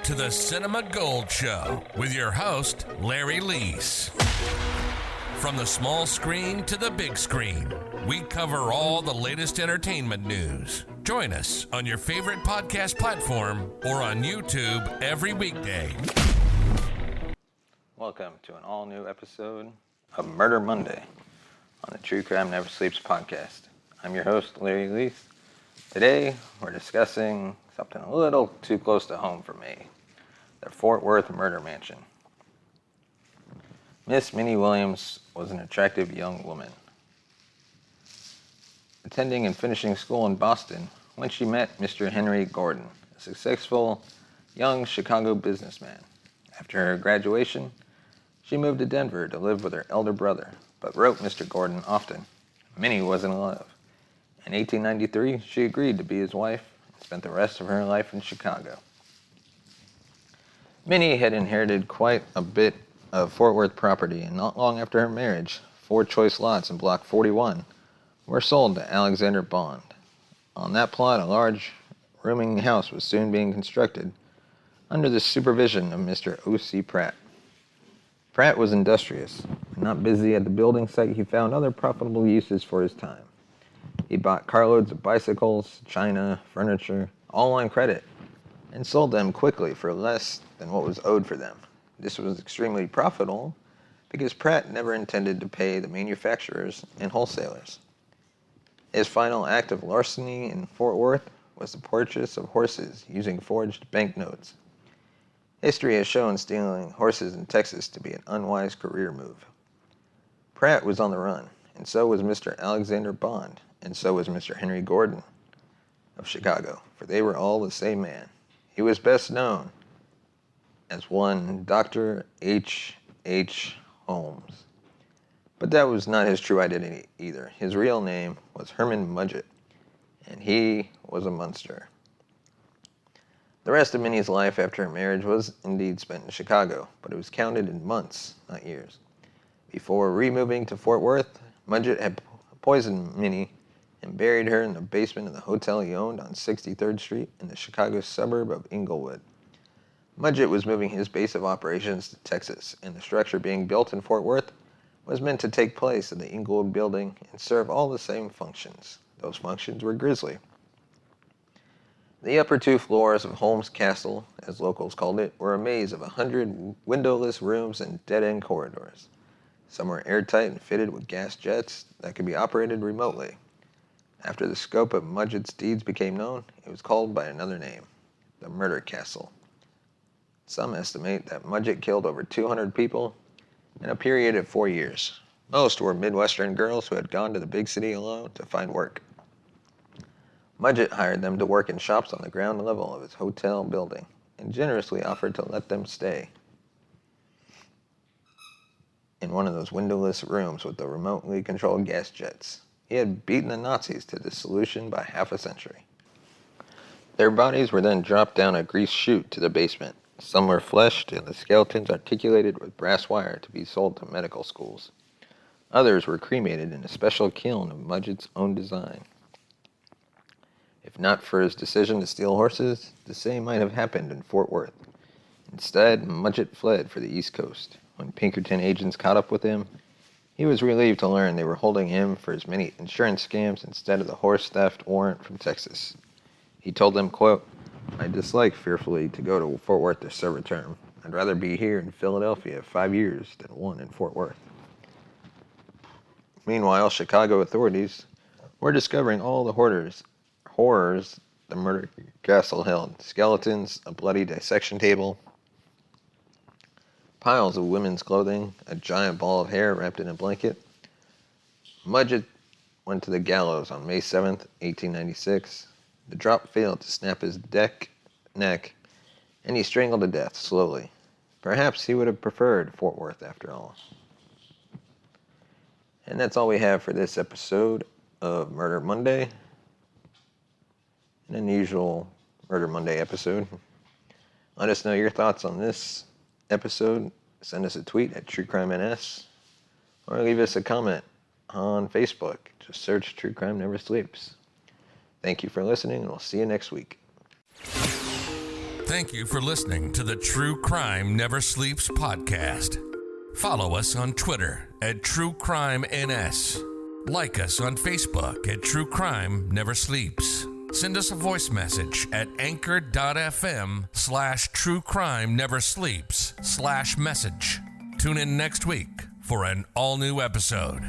to the Cinema Gold Show with your host, Larry Leese. From the small screen to the big screen, we cover all the latest entertainment news. Join us on your favorite podcast platform or on YouTube every weekday. Welcome to an all-new episode of Murder Monday on the True Crime Never Sleeps podcast. I'm your host, Larry Leese. Today, we're discussing something a little too close to home for me, the Fort Worth murder mansion. Miss Minnie Williams was an attractive young woman, attending and finishing school in Boston when she met Mr. Henry Gordon, a successful young Chicago businessman. After her graduation, she moved to Denver to live with her elder brother, but wrote Mr. Gordon often. Minnie wasn't in love. In 1893, she agreed to be his wife and spent the rest of her life in Chicago. Minnie had inherited quite a bit of Fort Worth property, and not long after her marriage, 4 choice lots in Block 41 were sold to Alexander Bond. On that plot, a large, rooming house was soon being constructed under the supervision of Mr. O.C. Pratt. Pratt was industrious. Not busy at the building site, he found other profitable uses for his time. He bought carloads of bicycles, china, furniture, all on credit, and sold them quickly for less than what was owed for them. This was extremely profitable because Pratt never intended to pay the manufacturers and wholesalers. His final act of larceny in Fort Worth was the purchase of horses using forged banknotes. History has shown stealing horses in Texas to be an unwise career move. Pratt was on the run, and so was Mr. Alexander Bond, and so was Mr. Henry Gordon of Chicago, for they were all the same man. He was best known as one Dr. H. Holmes. But that was not his true identity either. His real name was Herman Mudgett, and he was a monster. The rest of Minnie's life after her marriage was indeed spent in Chicago, but it was counted in months, not years. Before removing to Fort Worth, Mudgett had poisoned Minnie and buried her in the basement of the hotel he owned on 63rd Street in the Chicago suburb of Inglewood. Mudgett was moving his base of operations to Texas, and the structure being built in Fort Worth was meant to take place in the Inglewood building and serve all the same functions. Those functions were grisly. The upper 2 floors of Holmes Castle, as locals called it, were a maze of 100 windowless rooms and dead-end corridors. Some were airtight and fitted with gas jets that could be operated remotely. After the scope of Mudgett's deeds became known, it was called by another name, the Murder Castle. Some estimate that Mudgett killed over 200 people in a period of 4 years. Most were Midwestern girls who had gone to the big city alone to find work. Mudgett hired them to work in shops on the ground level of his hotel building and generously offered to let them stay in one of those windowless rooms with the remotely controlled gas jets. He had beaten the Nazis to dissolution by half a century. Their bodies were then dropped down a greased chute to the basement. Some were fleshed and the skeletons articulated with brass wire to be sold to medical schools. Others were cremated in a special kiln of Mudgett's own design. If not for his decision to steal horses, the same might have happened in Fort Worth. Instead, Mudgett fled for the East Coast. When Pinkerton agents caught up with him, he was relieved to learn they were holding him for his many insurance scams instead of the horse theft warrant from Texas. He told them, quote, "I dislike fearfully to go to Fort Worth to serve a term. I'd rather be here in Philadelphia 5 years than 1 in Fort Worth." Meanwhile, Chicago authorities were discovering all the horrors the murder castle held. Skeletons, a bloody dissection table, piles of women's clothing, a giant ball of hair wrapped in a blanket. Mudgett went to the gallows on May 7th, 1896. The drop failed to snap his neck, and he strangled to death slowly. Perhaps he would have preferred Fort Worth after all. And that's all we have for this episode of Murder Monday. An unusual Murder Monday episode. Let us know your thoughts on this episode. Send us a tweet at TrueCrimeNS or leave us a comment on Facebook. Just search True Crime Never Sleeps. Thank you for listening, and we'll see you next week. Thank you for listening to the True Crime Never Sleeps podcast. Follow us on Twitter at True Crime NS. Like us on Facebook at True Crime Never Sleeps. Send us a voice message at anchor.fm/True Crime Never Sleeps /message. Tune in next week for an all-new episode.